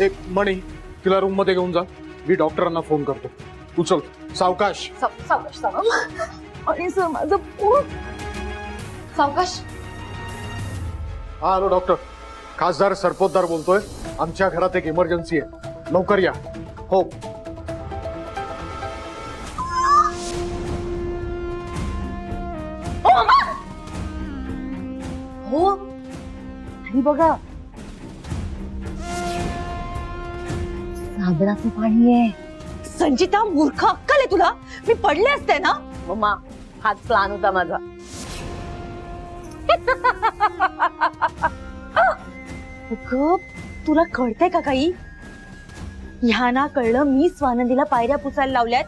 एक मणी तिला रूम मध्ये घेऊन जा, मी डॉक्टरांना फोन करतो. उचल. सावकाश. सावकाश आणि सर माझं पोट. सावकाश. हा हॅलो डॉक्टर, खासदार सरपोतदार बोलतोय. आमच्या घरात एक इमर्जन्सी आहे, लवकर या. हो. हो आणि बघा साबणाचं पाणी आहे. संजिता मूर्ख, अक्कल आहे तुला? मी पडले असते ना. मम्मा हाच प्लान होता माझा. तुला कळतंय का काही? ह्या ना कळलं मी स्वानंदीला पायऱ्या पुसायला लावल्यात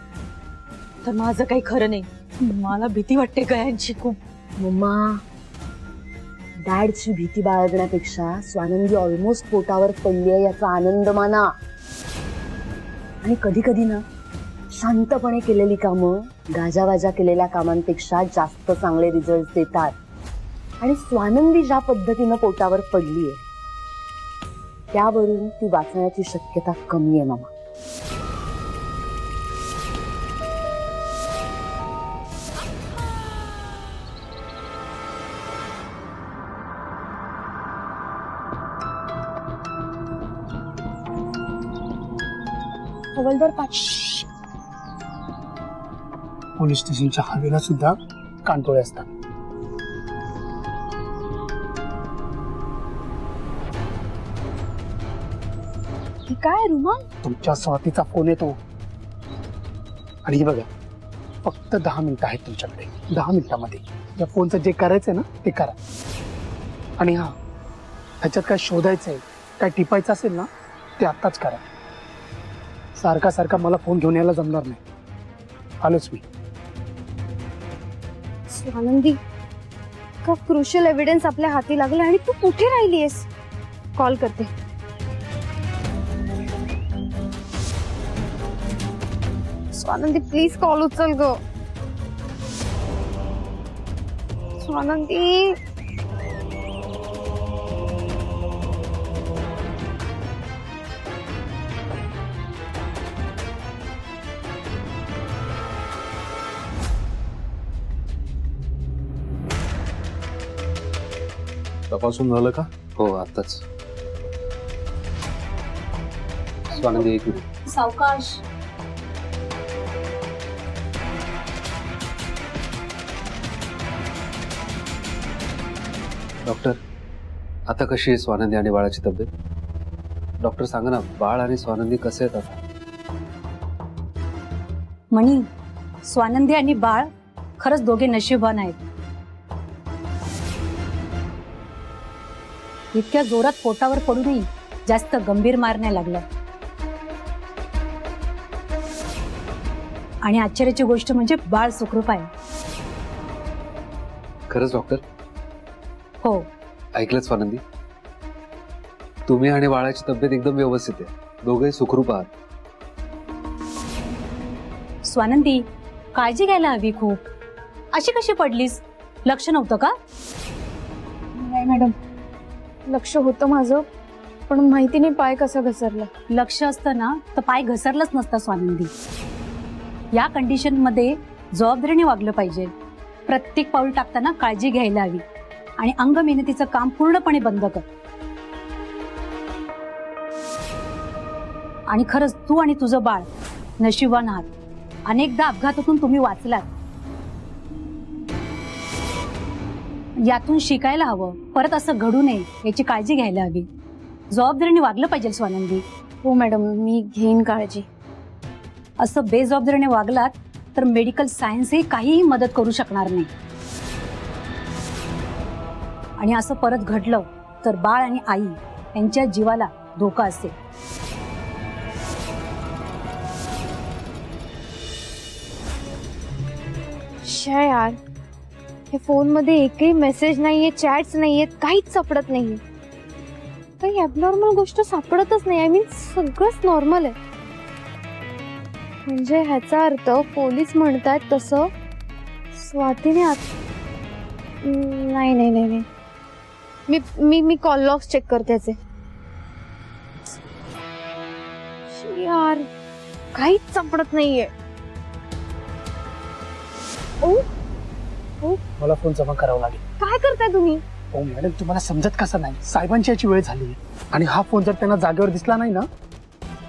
तर माझं काही खरं नाही. मला भीती वाटते गयांची खूप. मम्मा, डॅडची भीती बाळगण्यापेक्षा स्वानंदी ऑलमोस्ट पोटावर पडली आहे याचा आनंद माना. आणि कधी कधी ना शांतपणे केलेली कामं गाजावाजा केलेल्या कामांपेक्षा जास्त चांगले रिझल्ट देतात. आणि स्वानंदी ज्या पद्धतीनं पोटावर पडलीये त्यावरून ती वाचण्याची शक्यता कमी आहे मामा. हवलदार पोलीस स्टेशनच्या हवेला सुद्धा कानटोळे असतात. काय रुमाल? तुमच्या स्वातीचा फोन येतो. आणि हे बघा, फक्त 10 मिनिटं आहेत तुमच्याकडे. 10 मिनिटांमध्ये या फोनचं जे करायचंय ना ते करा. आणि हा, ह्याच्यात काय शोधायचंय, काय टिपायचं असेल ना ते आत्ताच करा. सारखा सारखा मला फोन घेऊन यायला जमणार नाही. आलोच मी. स्वानंदी, का क्रुशियल एव्हिडन्स आपल्या हाती लागला आणि तू कुठे राहिलीयस? कॉल करते. स्वानंदी प्लीज कॉल उचल ग. स्वानंदी. तपासून झालं का? हो आताच. स्वानंदी एक मिनिट. सावकाश. डॉक्टर, आता कशी आहे स्वानंदी आणि बाळाची तब्येत? डॉक्टर सांगा ना, बाळ आणि स्वानंदी कसे आहेत आता? मणी, स्वानंदी आणि बाळ खरंच दोघे नशीबवान आहेत. इतक्या जोरात पोटावर पडूनही जास्त गंभीर मार नाही लागला. आणि आश्चर्याची गोष्ट म्हणजे बाळ सुखरूप आहे. खरंच डॉक्टर? हो. ऐकलंच स्वानंदी, तुम्ही आणि बाळाची तब्येत एकदम व्यवस्थित आहे. दोघे सुखरूप आहात. स्वानंदी, काळजी घ्यायला हवी खूप. अशी कशी पडलीस? लक्ष नव्हतं का? नाही मॅडम, लक्ष होतं माझं, पण माहिती नाही पाय कसा घसरला. लक्ष असतं ना तर पाय घसरलंच नसतं स्वानंदी. या कंडिशन मध्ये जबाबदारीने वागलं पाहिजे. प्रत्येक पाऊल टाकताना काळजी घ्यायला हवी. आणि अंग मेहनतीचं काम पूर्णपणे बंद कर. आणि खरंच तू आणि तुझं बाळ नशीबवान आहात. अनेकदा अपघातातून तुम्ही वाचलात. यातून शिकायला हवं. परत असं घडू नये याची काळजी घ्यायला हवी. जबाबदारीने वागलं पाहिजे स्वानंदी. हो मॅडम, मी घेईन काळजी. असं बेजबाबदारीने वागलात तर मेडिकल सायन्स ही काहीही मदत करू शकणार नाही. आणि असं परत घडलं तर बाळ आणि आई यांच्या जीवाला धोका असेल. शा यार, हे फोन मध्ये एकही मेसेज नाहीये, चॅट्स नाहीयेत, काहीच सापडत नाहीये. काही ॲबनॉर्मल गोष्ट सापडतच नाही. आय मीन सगळंच नॉर्मल आहे. म्हणजे ह्याचा अर्थ पोलीस म्हणतात तसं स्वातीने नाही नाही नाही नाही मी मी मी कॉल लॉग्स चेक करते त्याचे. यार काहीच सापडत नाहीये. मला फोन जमा करावा लागेल. काय करताय तुम्ही? हो मॅडम, तुम्हाला समजत कसं नाही, साहेबांची याची वेळ झाली आणि हा फोन जर त्यांना जागेवर दिसला नाही ना,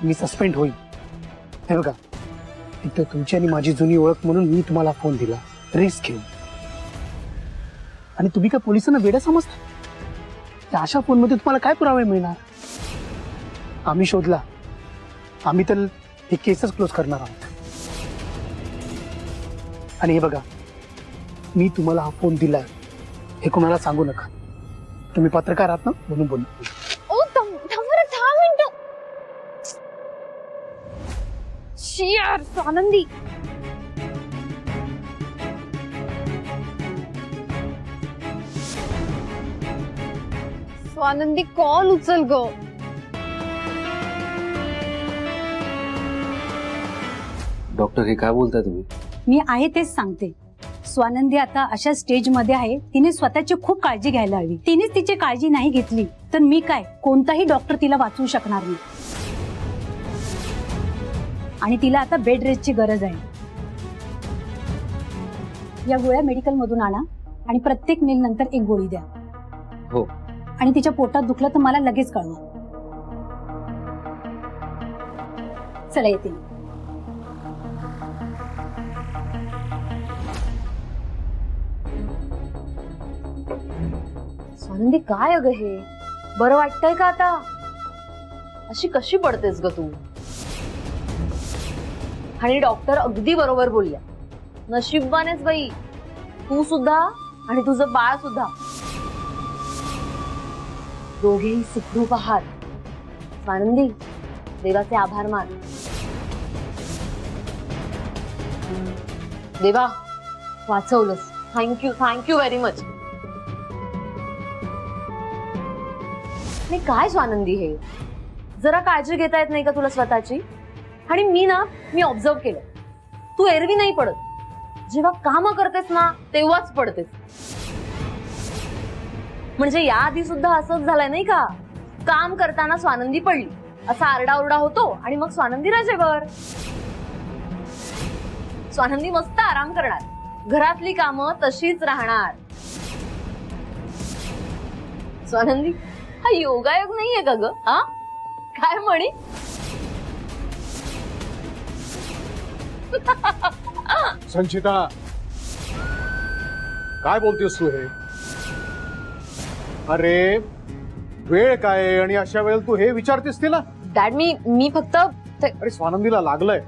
मी सस्पेंड होईल. हे बघा, इथं तुमची आणि माझी जुनी ओळख म्हणून मी तुम्हाला फोन दिला, रिस्क घेऊन. आणि तुम्ही काय पोलिसांना वेड्या समजता? त्या अशा फोनमध्ये तुम्हाला काय पुरावे मिळणार? आम्ही शोधला, आम्ही तर हे केसच क्लोज करणार आहोत. आणि हे बघा, मी तुम्हाला हा फोन दिलाय हे कोणाला सांगू नका. तुम्ही पत्रकार आहात ना, म्हणून बोल. ओ थांबा 10 मिनिटं. शी यार स्वानंदी. स्वानंदी कॉल उचल ग. डॉक्टर हे काय बोलताय तुम्ही? मी आहे तेच सांगते. स्वानंदी आता अशा स्टेजमध्ये आहे, तिने स्वतःची खूप काळजी घ्यायला हवी. तिनेच तिची काळजी नाही घेतली तर मी काय, कोणताही डॉक्टर तिला वाचवू शकणार नाही. आणि तिला आता बेड रेस्टची गरज आहे. या गोळ्या मेडिकल मधून आणा आणि प्रत्येक मील नंतर एक गोळी द्या. हो. आणि तिच्या पोटात दुखलं तर मला लगेच कळवा. चला येते. स्वानंदी काय अगं हे? बरं वाटतंय का आता? अशी कशी पडतेस ग तू? आणि डॉक्टर अगदी बरोबर बोलल्या. नशीबवानेच बाई, तू सुद्धा आणि तुझं बाळ सुद्धा दोघेही सुखरूप आहात. स्वानंदी, देवाचे आभार मान. देवा, वाचवलंस. Thank you very much. नाही काय स्वानंदी हे, जरा काळजी घेता येत नाही का तुला स्वतःची? आणि मी ऑब्झर्व केलं, तू एरवी नाही पडत. जेव्हा काम करतेस ना तेव्हाच पडतेस. म्हणजे याआधी सुद्धा असंच झालंय नाही का? काम करताना स्वानंदी पडली, असा आरडाओरडा होतो आणि मग स्वानंदी रजेवर. स्वानंदी मस्त आराम करणार, घरातली कामं तशीच राहणार. स्वानंदी, हा योगायोग नाहीये का ग? हा काय म्हणे? संचिता, काय बोलतेस तू हे? अरे वेळ काय आणि अशा वेळेला तू हे विचारतेस तिला? डॅड, मी फक्त अरे स्वानंदीला लागलंय,